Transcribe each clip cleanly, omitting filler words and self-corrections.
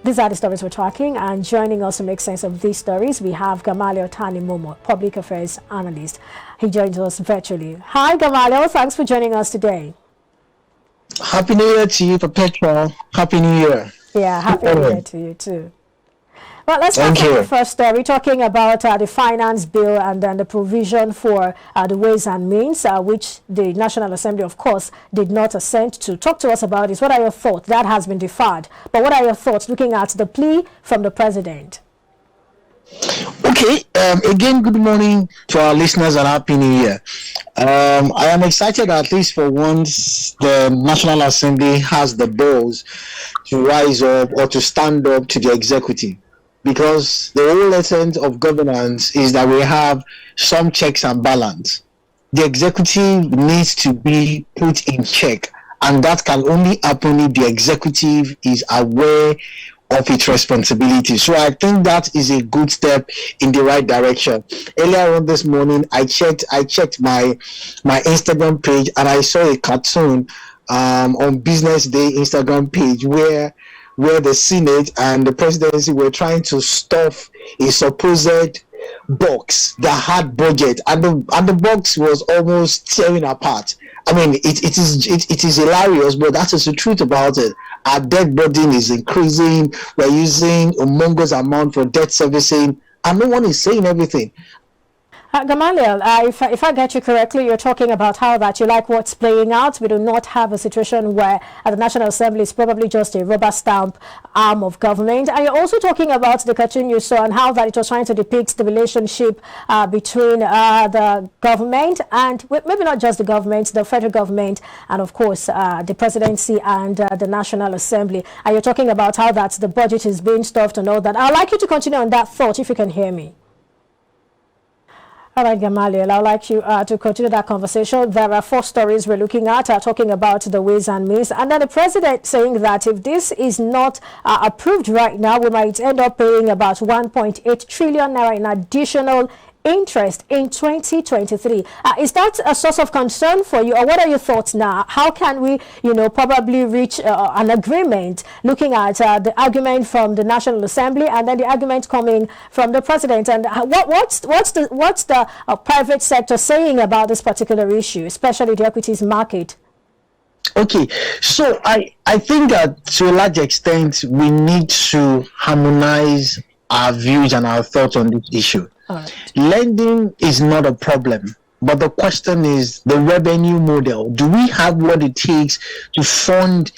These are the stories we're tracking, and joining us to make sense of these stories, we have Gamaliel Tanimomo, Public Affairs Analyst. He joins us virtually. Hi, Gamaliel. Thanks for joining us today. Happy New Year to you, Perpetual. Happy New Year. Yeah, happy New Year to you too. Well, let's start with the first story, talking about the finance bill and then the provision for the Ways and Means, which the National Assembly, of course, did not assent to. Talk to us about this. What are your thoughts? That has been deferred. But what are your thoughts looking at the plea from the president? Okay, again, good morning to our listeners and Happy New Year. I am excited, at least for once, the National Assembly has the balls to rise up or to stand up to the executive. Because the whole essence of governance is that we have some checks and balance. The executive needs to be put in check, and that can only happen if the executive is aware of its responsibility. So I think that is a good step in the right direction. Earlier on this morning, I checked my Instagram page, and I saw a cartoon on Business Day Instagram page where the Senate and the presidency were trying to stuff a supposed box that had budget, and the box was almost tearing apart. I mean, it is hilarious, but that is the truth about it. Our debt burden is increasing. We're using a humongous amount for debt servicing, and no one is saying everything. Gamaliel, if I get you correctly, you're talking about how that you like what's playing out. We do not have a situation where the National Assembly is probably just a rubber stamp arm of government. And you're also talking about the cartoon you saw and how that it was trying to depict the relationship between the government and maybe not just the government, the federal government, and of course the presidency and the National Assembly. And you're talking about how that the budget is being stuffed and all that. I'd like you to continue on that thought if you can hear me. All right, Gamaliel, I'd like you to continue that conversation. There are 4 stories we're looking at, talking about the Ways and Means. And then the president saying that if this is not approved right now, we might end up paying about 1.8 trillion naira in additional interest in 2023. Is that a source of concern for you, or what are your thoughts now? How can we, probably reach an agreement, looking at the argument from the National Assembly and then the argument coming from the president? And what's the private sector saying about this particular issue, especially the equities market? Okay, so I think that to a large extent we need to harmonize our views and our thoughts on this issue. Right. Lending is not a problem, but the question is the revenue model. Do we have what it takes to fund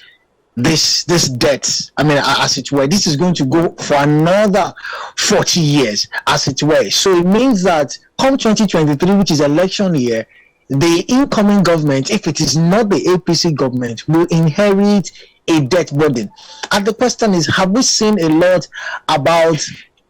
this debt? I mean, as it were, this is going to go for another 40 years, as it were. So it means that come 2023, which is election year, the incoming government, if it is not the APC government, will inherit a debt burden. And the question is, have we seen a lot about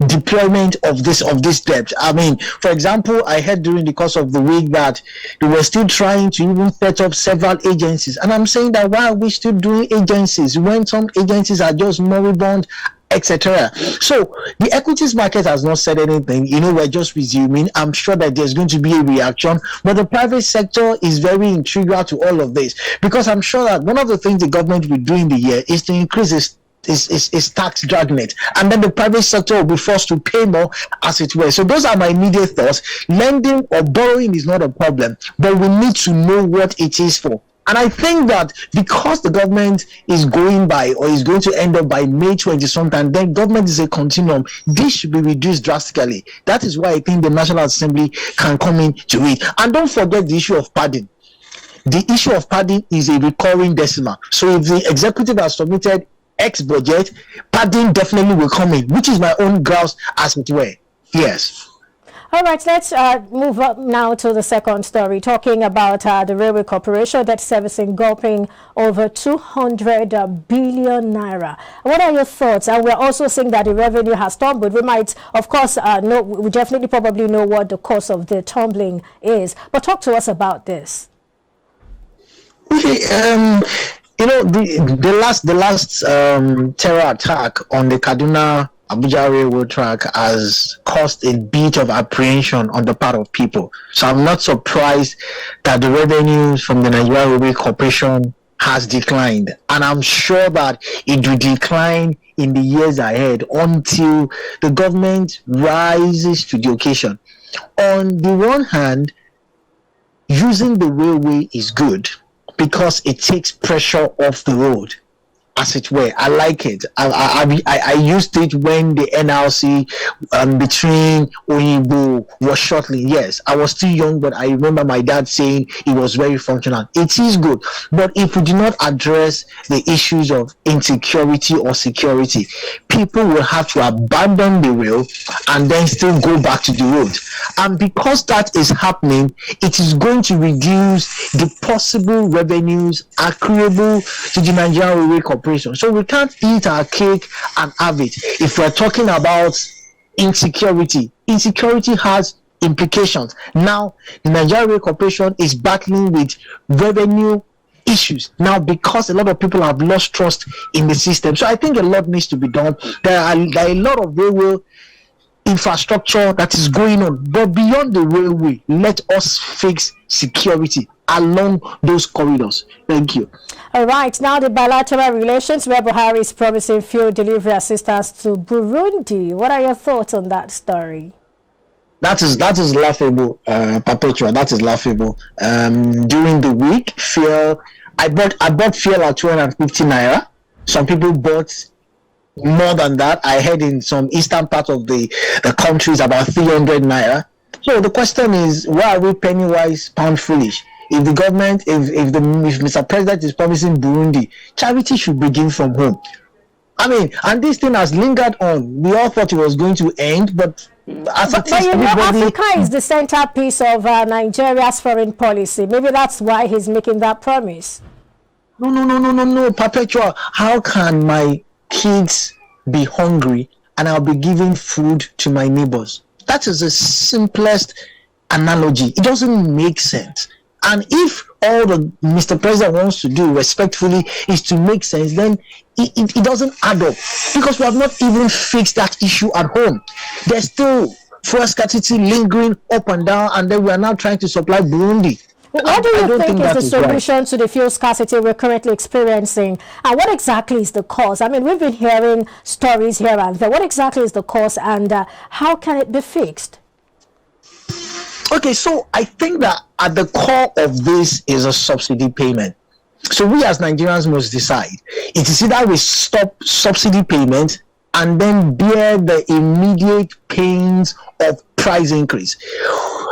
deployment of this debt? I mean, for example, I heard during the course of the week that they were still trying to even set up several agencies, and I'm saying that why are we still doing agencies when some agencies are just moribund, etc. So the equities market has not said anything. We're just resuming. I'm sure that there's going to be a reaction, but the private sector is very integral to all of this, because I'm sure that one of the things the government will do in the year is to increase is tax dragnet, and then the private sector will be forced to pay more, as it were. So those are my immediate thoughts. Lending or borrowing is not a problem, but we need to know what it is for. And I think that because the government is going by, or is going to end up by May 20-something, then government is a continuum. This should be reduced drastically. That is why I think the National Assembly can come into it. And don't forget the issue of padding. The issue of padding is a recurring decimal. So if the executive has submitted X budget, padding definitely will come in, which is my own grouse, as it were. Yes. All right, let's move up now to the second story, talking about the Railway Corporation debt servicing gulping over 200 billion naira. What are your thoughts? And we're also seeing that the revenue has tumbled. We might, of course, we definitely probably know what the cause of the tumbling is. But talk to us about this. Okay, the last terror attack on the Kaduna Abuja railroad track has caused a bit of apprehension on the part of people. So I'm not surprised that the revenues from the Nigeria Railway Corporation has declined, and I'm sure that it will decline in the years ahead until the government rises to the occasion. On the one hand, using the railway is good because it takes pressure off the road, as it were. I like it. I used it when the NLC between Oyinbo was shortling. Yes, I was still young, but I remember my dad saying it was very functional. It is good, but if we do not address the issues of insecurity or security, people will have to abandon the rail and then still go back to the road. And because that is happening, it is going to reduce the possible revenues accruable to the Nigerian Railway Corporation. So we can't eat our cake and have it. If we're talking about insecurity, insecurity has implications. Now, the Nigerian Railway Corporation is battling with revenue issues now because a lot of people have lost trust in the system. So I think a lot needs to be done. There are a lot of railway infrastructure that is going on, but beyond the railway, let us fix security along those corridors. Thank you. All right, now the bilateral relations where Buhari is promising fuel delivery assistance to Burundi. What are your thoughts on that story? That is laughable, Perpetua. That is laughable. During the week, I bought fuel at 250 naira. Some people bought more than that. I heard in some eastern part of the countries about 300 naira. So the question is, why are we penny wise, pound foolish? If the government, if Mr. President is promising Burundi, charity should begin from home. I mean, and this thing has lingered on. We all thought it was going to end, but Africa is the centerpiece of Nigeria's foreign policy. Maybe that's why he's making that promise. No, Perpetua. How can my kids be hungry and I'll be giving food to my neighbors? That is the simplest analogy. It doesn't make sense. And if all the Mr. President wants to do respectfully is to make sense, then it doesn't add up, because we have not even fixed that issue at home. There's still fuel scarcity lingering up and down, and then we are now trying to supply Burundi. What do you think is the solution to the fuel scarcity we're currently experiencing? And what exactly is the cause? I mean, we've been hearing stories here and there. What exactly is the cause, and how can it be fixed? Okay, so I think that at the core of this is a subsidy payment. So we as Nigerians must decide. It is either we stop subsidy payment and then bear the immediate pains of price increase.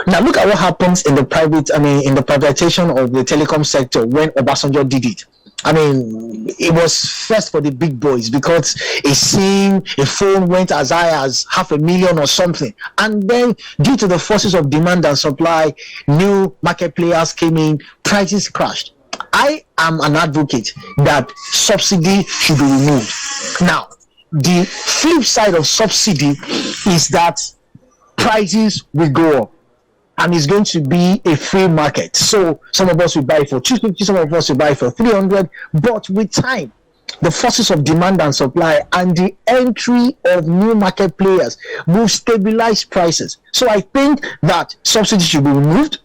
Now look at what happens in the privatization of the telecom sector when Obasanjo did it. I mean, it was first for the big boys because a phone went as high as 500,000 or something. And then due to the forces of demand and supply, new market players came in, prices crashed. I am an advocate that subsidy should be removed. Now, the flip side of subsidy is that prices will go up. And it's going to be a free market. So some of us will buy for 250, some of us will buy for 300. But with time, the forces of demand and supply and the entry of new market players will stabilize prices. So I think that subsidy should be removed.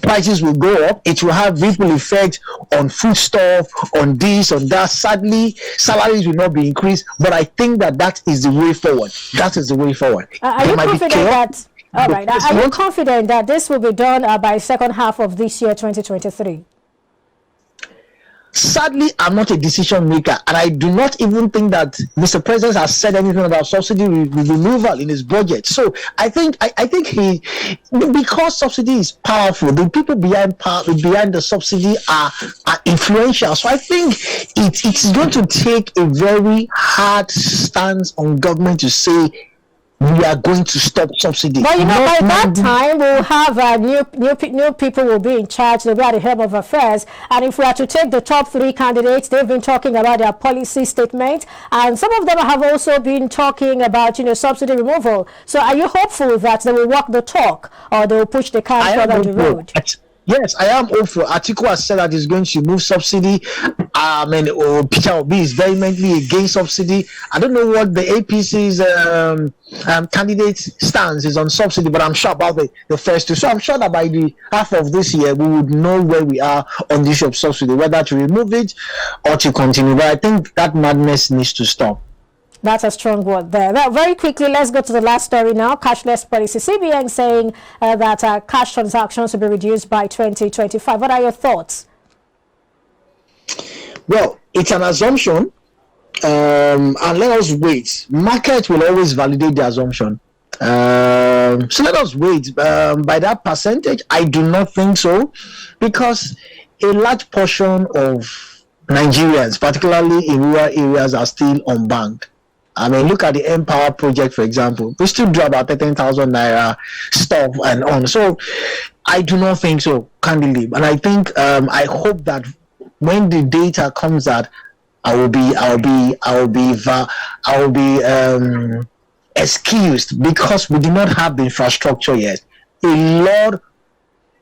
Prices will go up. It will have ripple effect on foodstuff, on this, on that. Sadly, salaries will not be increased. But I think that is the way forward. That is the way forward. Are you confident that? All right. Are you confident that this will be done by second half of this year, 2023? Sadly, I'm not a decision maker, and I do not even think that Mr. President has said anything about subsidy removal in his budget. So I think he, because subsidy is powerful, the people behind the subsidy are influential. So I think it's going to take a very hard stance on government to say, we are going to stop subsidy. But by that time, we'll have new people will be in charge. They'll be at the helm of affairs. And if we are to take the top 3 candidates, they've been talking about their policy statement, and some of them have also been talking about subsidy removal. So are you hopeful that they will walk the talk, or they will push the car further down the road? Yes, I am hopeful. Atiku has said that he's going to remove subsidy. Peter Obi is vehemently against subsidy. I don't know what the APC's candidate stance is on subsidy, but I'm sure about the first two. So I'm sure that by the half of this year, we would know where we are on the issue of subsidy, whether to remove it or to continue. But I think that madness needs to stop. That's a strong word there. Well, very quickly, let's go to the last story now. Cashless policy. CBN saying that cash transactions will be reduced by 2025. What are your thoughts? Well, it's an assumption, and let us wait. Market will always validate the assumption. So let us wait. By that percentage, I do not think so, because a large portion of Nigerians, particularly in rural areas, are still unbanked. I mean, look at the Empower project, for example. We still do about 13,000 naira stuff and on. So I do not think so, candidly. And I think, I hope that when the data comes out, I will be excused, because we do not have the infrastructure yet. A lot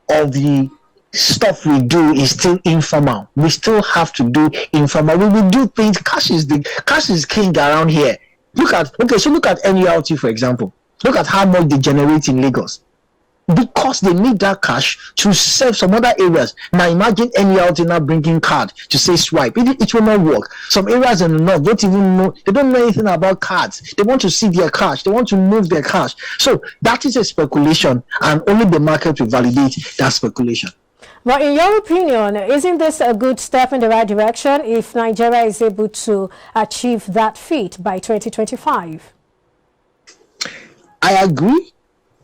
of the stuff we do is still informal. We still have to do informal. We will do things. Cash is king around here. Look at NULT, for example. Look at how much they generate in Lagos, because they need that cash to serve some other areas. Now imagine NULT now bringing card to say swipe. It will not work. Some areas in the north don't even know. They don't know anything about cards. They want to see their cash. They want to move their cash. So that is a speculation, and only the market will validate that speculation. Well, in your opinion, isn't this a good step in the right direction if Nigeria is able to achieve that feat by 2025? I agree.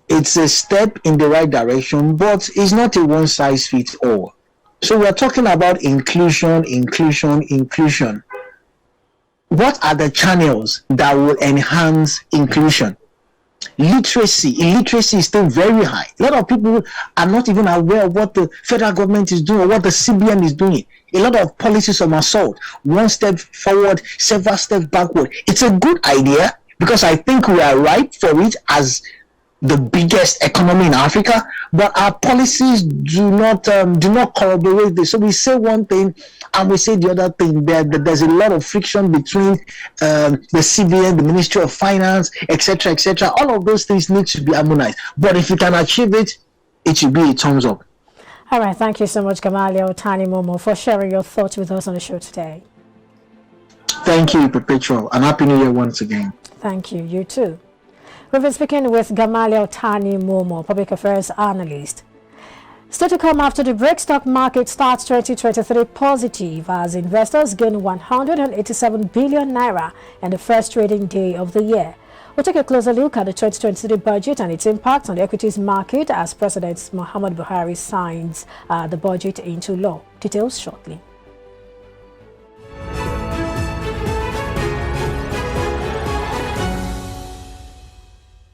It's a step in the right direction, but it's not a one-size-fits-all. So we're talking about inclusion. What are the channels that will enhance inclusion? Illiteracy is still very high. A lot of people are not even aware of what the federal government is doing or what the CBN is doing. A lot of policies of assault, one step forward, several steps backward. It's a good idea, because I think we are ripe for it as the biggest economy in Africa, but our policies do not corroborate this. So we say one thing and we say the other thing. There's a lot of friction between the CBN, the Ministry of Finance, etc., etc. All of those things need to be harmonized. But if you can achieve it, it should be a thumbs up. All right, thank you so much, Gamaliel Tanimomo, for sharing your thoughts with us on the show today. Thank you, Perpetual, and Happy New Year once again. Thank you. You too. We've been speaking with Gamaliel Tanimomo, public affairs analyst. Still to come after the break, stock market starts 2023 positive as investors gain 187 billion naira in the first trading day of the year. We'll take a closer look at the 2023 budget and its impact on the equities market as President Muhammadu Buhari signs the budget into law. Details shortly.